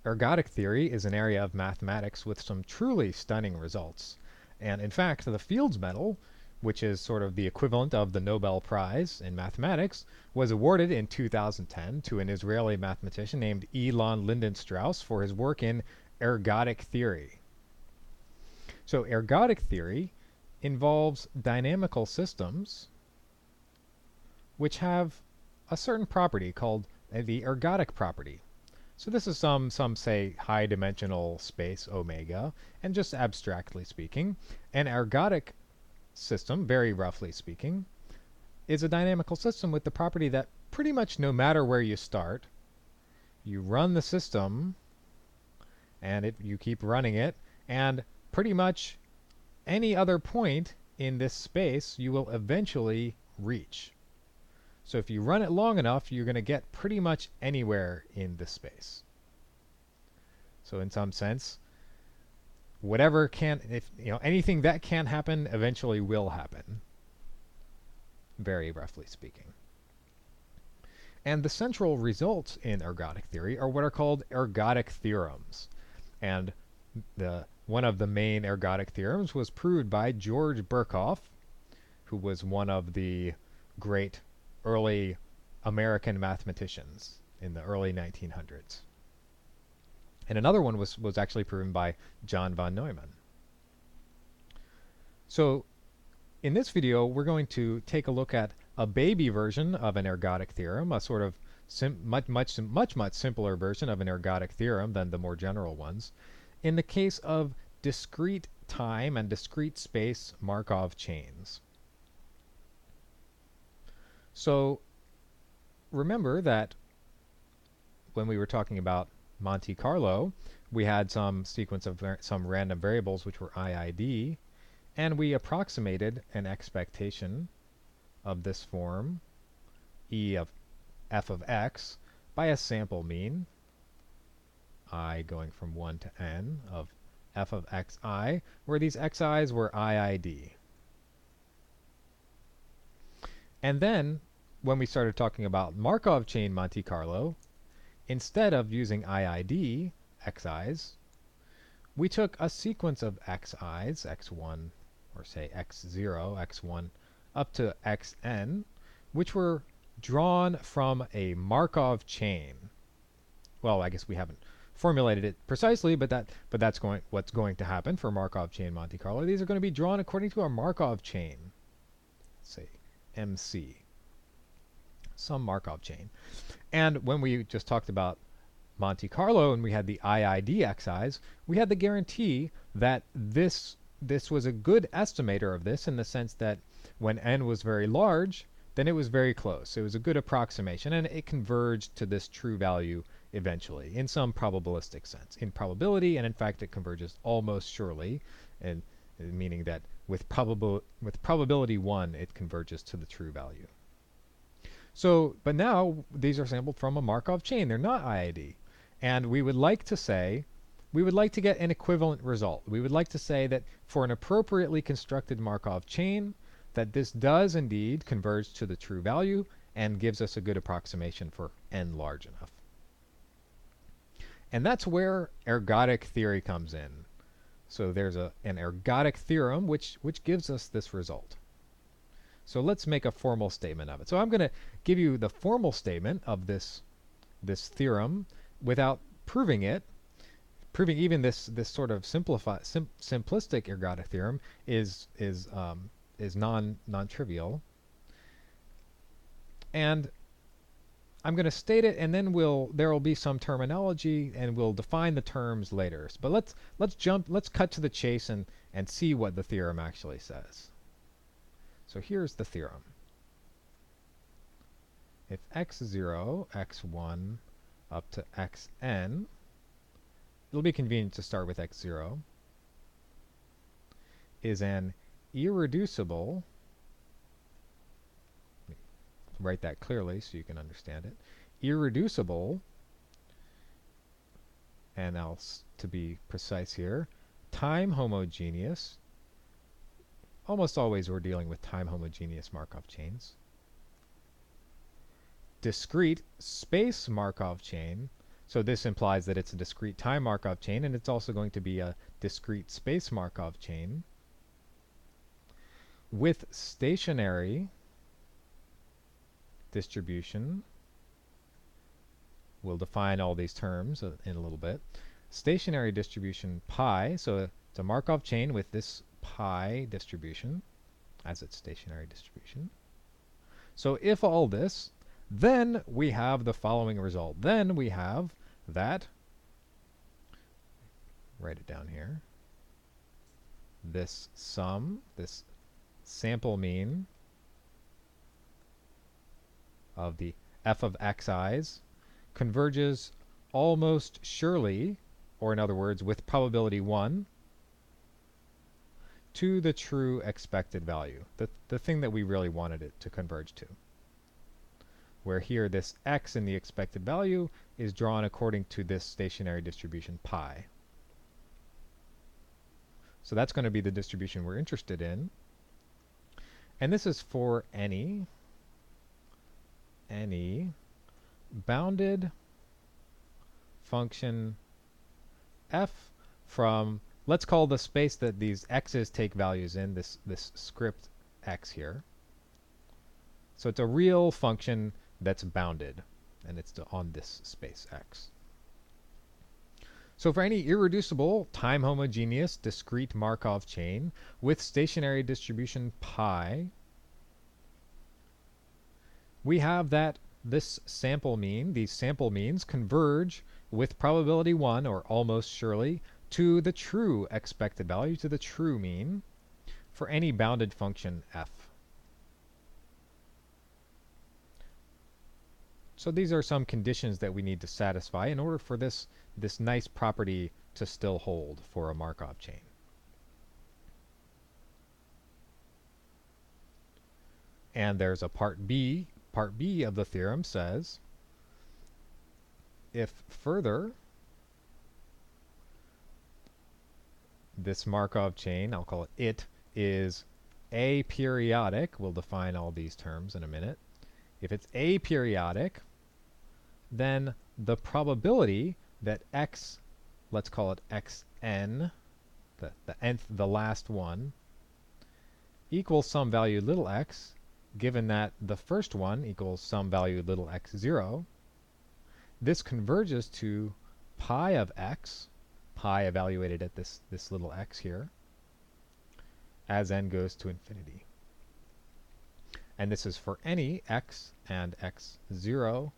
Ergodic theory is an area of mathematics with some truly stunning results. And in fact, the Fields Medal, which is sort of the equivalent of the Nobel Prize in mathematics, was awarded in 2010 to an Israeli mathematician named Elon Lindenstrauss for his work in ergodic theory. So ergodic theory involves dynamical systems which have a certain property called the ergodic property. So this is some say high dimensional space omega, and just abstractly speaking, an ergodic system, very roughly speaking, is a dynamical system with the property that pretty much no matter where you start, you run the system and you keep running it, and pretty much any other point in this space you will eventually reach. So if you run it long enough, you're going to get pretty much anywhere in this space. So in some sense, whatever can, if anything that can happen eventually will happen, very roughly speaking. And the central results in ergodic theory are what are called ergodic theorems. And one of the main ergodic theorems was proved by George Birkhoff, who was one of the great early American mathematicians in the early 1900s. And another one was actually proven by John von Neumann. So in this video, we're going to take a look at a baby version of an ergodic theorem, a sort of much simpler version of an ergodic theorem than the more general ones, in the case of discrete time and discrete space Markov chains. So remember that when we were talking about Monte Carlo, we had some sequence of some random variables which were IID, and we approximated an expectation of this form, E of f of x, by a sample mean, I going from 1 to n, of f of xi, where these xi's were IID. And then, when we started talking about Markov chain Monte Carlo, instead of using IID, xi's, we took a sequence of xi's, x1, or say x0, x1, up to xn, which were drawn from a Markov chain. Well, I guess we haven't formulated it precisely, but that's what's going to happen for Markov chain Monte Carlo. These are going to be drawn according to a Markov chain, say MC, some Markov chain. And when we just talked about Monte Carlo and we had the IID xi's, we had the guarantee that this was a good estimator of this, in the sense that when n was very large, then it was very close. It was a good approximation, and it converged to this true value eventually, in some probabilistic sense. In probability, and in fact it converges almost surely, and meaning that with probability 1, it converges to the true value. So, but now these are sampled from a Markov chain. They're not IID. And we would like to get an equivalent result. We would like to say that for an appropriately constructed Markov chain, that this does indeed converge to the true value and gives us a good approximation for n large enough. And that's where ergodic theory comes in. So there's an ergodic theorem which gives us this result. So let's make a formal statement of it. So I'm going to give you the formal statement of this theorem without proving it. Proving even this sort of simplistic ergodic theorem is non-trivial. And I'm going to state it, and then there will be some terminology, and we'll define the terms later. But let's cut to the chase and see what the theorem actually says. So here's the theorem. If x0, x1, up to xn, it'll be convenient to start with x0, is an irreducible, write that clearly so you can understand it, irreducible, and else to be precise here, time homogeneous. Almost always we're dealing with time homogeneous Markov chains. Discrete space Markov chain So this implies that it's a discrete time Markov chain, and it's also going to be a discrete space Markov chain with stationary distribution. We'll define all these terms in a little bit. Stationary distribution pi, so it's a Markov chain with this pi distribution as its stationary distribution. So if all this, then we have the following result. Then we have that, write it down here, this sum, this sample mean of the f of xi's converges almost surely, or in other words, with probability 1, to the true expected value, the thing that we really wanted it to converge to. Where here this x in the expected value is drawn according to this stationary distribution pi. So that's going to be the distribution we're interested in. And this is for any bounded function f from, let's call the space that these x's take values in, this script x here. So it's a real function that's bounded, and it's on this space x. So for any irreducible, time homogeneous, discrete Markov chain with stationary distribution pi, we have that this sample mean, these sample means converge with probability 1, or almost surely, to the true expected value, to the true mean, for any bounded function f. So these are some conditions that we need to satisfy in order for this nice property to still hold for a Markov chain. And there's a part B. Part B of the theorem says, if further this Markov chain, I'll call it is aperiodic, we'll define all these terms in a minute. If it's aperiodic, then the probability that x, let's call it xn, the last one, equals some value little x, given that the first one equals some value little x0, this converges to pi of x, pi evaluated at this little x here, as n goes to infinity. And this is for any x and x0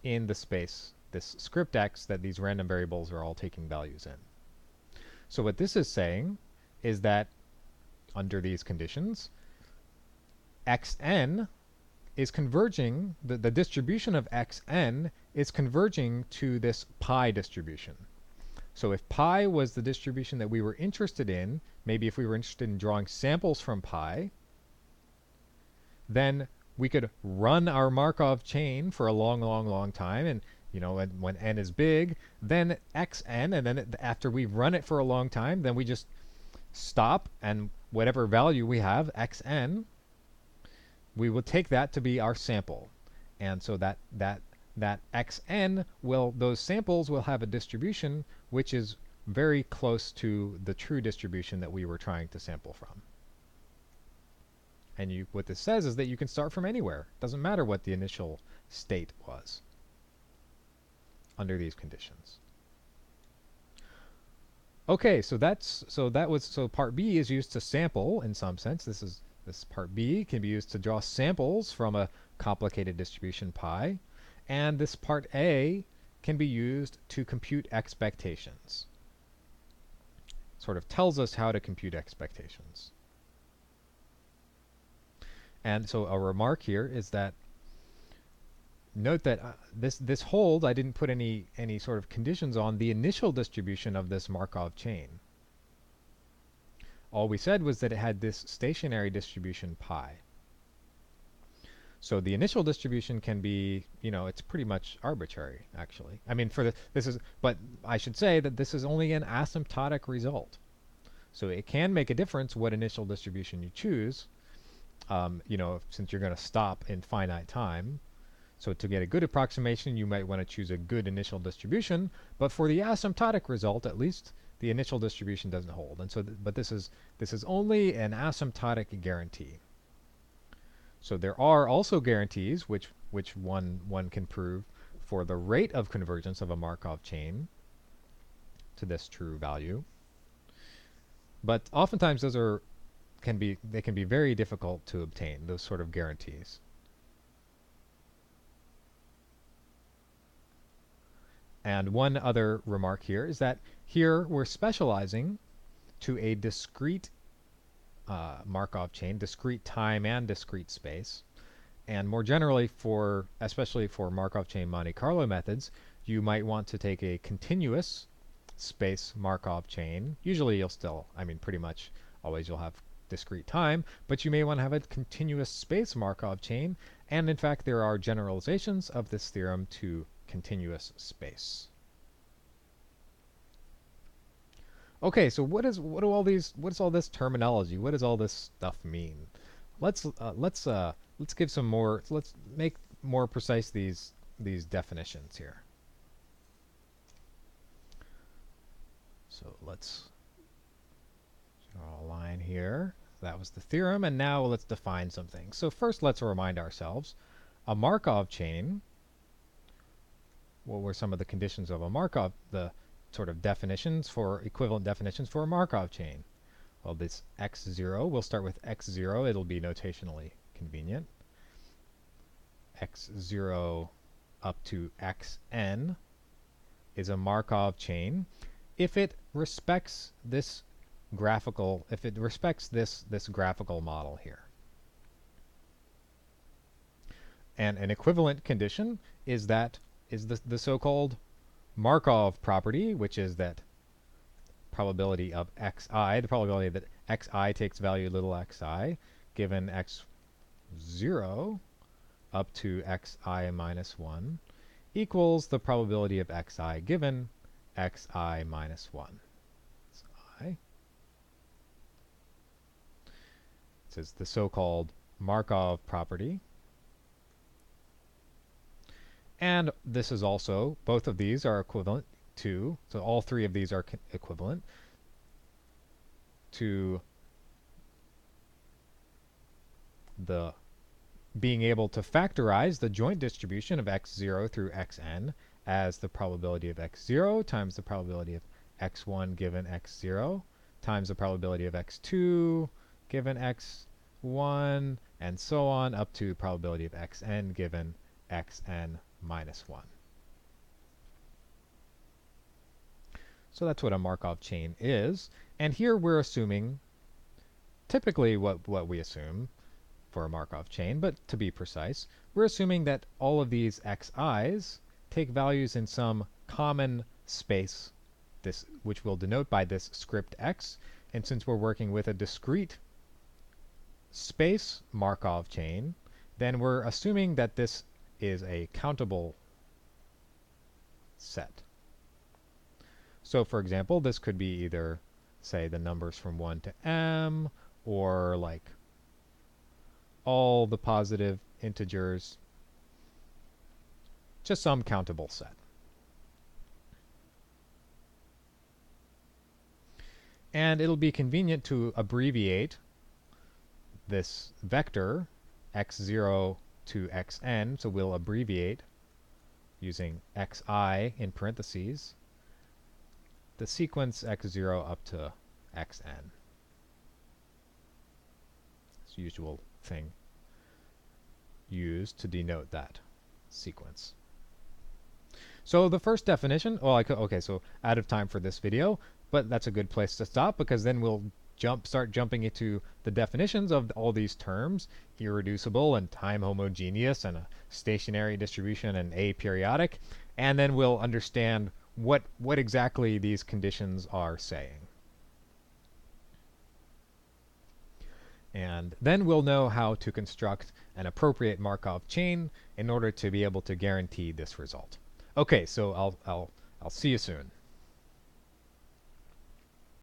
in the space, this script x that these random variables are all taking values in. So what this is saying is that under these conditions, xn is converging, the distribution of xn is converging to this pi distribution. So if pi was the distribution that we were interested in, maybe if we were interested in drawing samples from pi, then we could run our Markov chain for a long time, and when n is big, then xn, and then after we've run it for a long time, then we just stop, and whatever value we have, xn, we will take that to be our sample. And so that xn those samples will have a distribution which is very close to the true distribution that we were trying to sample from. And what this says is that you can start from anywhere. It doesn't matter what the initial state was under these conditions. Okay, so part B is used to sample in some sense. This part B can be used to draw samples from a complicated distribution pi, and this part A can be used to compute expectations. Sort of tells us how to compute expectations. And so a remark here is that note that this hold, I didn't put any sort of conditions on the initial distribution of this Markov chain. All we said was that it had this stationary distribution pi. So the initial distribution can be, it's pretty much arbitrary, actually. I mean, but I should say that this is only an asymptotic result. So it can make a difference what initial distribution you choose, since you're going to stop in finite time. So to get a good approximation, you might want to choose a good initial distribution, but for the asymptotic result, at least, the initial distribution doesn't hold. And so, but this is only an asymptotic guarantee. So there are also guarantees which one can prove for the rate of convergence of a Markov chain to this true value. But oftentimes those can be very difficult to obtain, those sort of guarantees. And one other remark here is that here we're specializing to a discrete Markov chain, discrete time and discrete space. And more generally, especially for Markov chain Monte Carlo methods, you might want to take a continuous space Markov chain. Usually you'll still, pretty much always you'll have discrete time, but you may want to have a continuous space Markov chain. And in fact, there are generalizations of this theorem to continuous space. Okay, so what is all this terminology? What does all this stuff mean? Let's give some more. Let's make more precise these definitions here. So let's draw a line here. That was the theorem, and now let's define something. So first, let's remind ourselves a Markov chain. What were some of the conditions of a Markov, the sort of equivalent definitions for a Markov chain? Well, this x0, we'll start with x0. It'll be notationally convenient. x0 up to xn is a Markov chain if it respects this graphical model here. And an equivalent condition is the so-called Markov property, which is that probability of xi, the probability that xi takes value little xi, given x0 up to xi minus 1, equals the probability of xi given xi minus 1. It says the so-called Markov property. And this is also, both of these are equivalent to, so all three of these are equivalent to the being able to factorize the joint distribution of x0 through xn as the probability of x0 times the probability of x1 given x0 times the probability of x2 given x1, and so on up to probability of xn given xn minus 1. So that's what a Markov chain is. And here we're assuming, typically what we assume for a Markov chain, but to be precise, we're assuming that all of these xi's take values in some common space, which we'll denote by this script x. And since we're working with a discrete space Markov chain, then we're assuming that this is a countable set. So for example, this could be either, say, the numbers from 1 to m, or like all the positive integers, just some countable set. And it'll be convenient to abbreviate this vector x0 to xn, so we'll abbreviate using xi in parentheses the sequence x0 up to xn. It's the usual thing used to denote that sequence. So the first definition, okay, so out of time for this video, but that's a good place to stop, because then we'll start jumping into the definitions of all these terms, irreducible and time homogeneous and a stationary distribution and aperiodic, and then we'll understand what exactly these conditions are saying. And then we'll know how to construct an appropriate Markov chain in order to be able to guarantee this result. Okay, so I'll see you soon.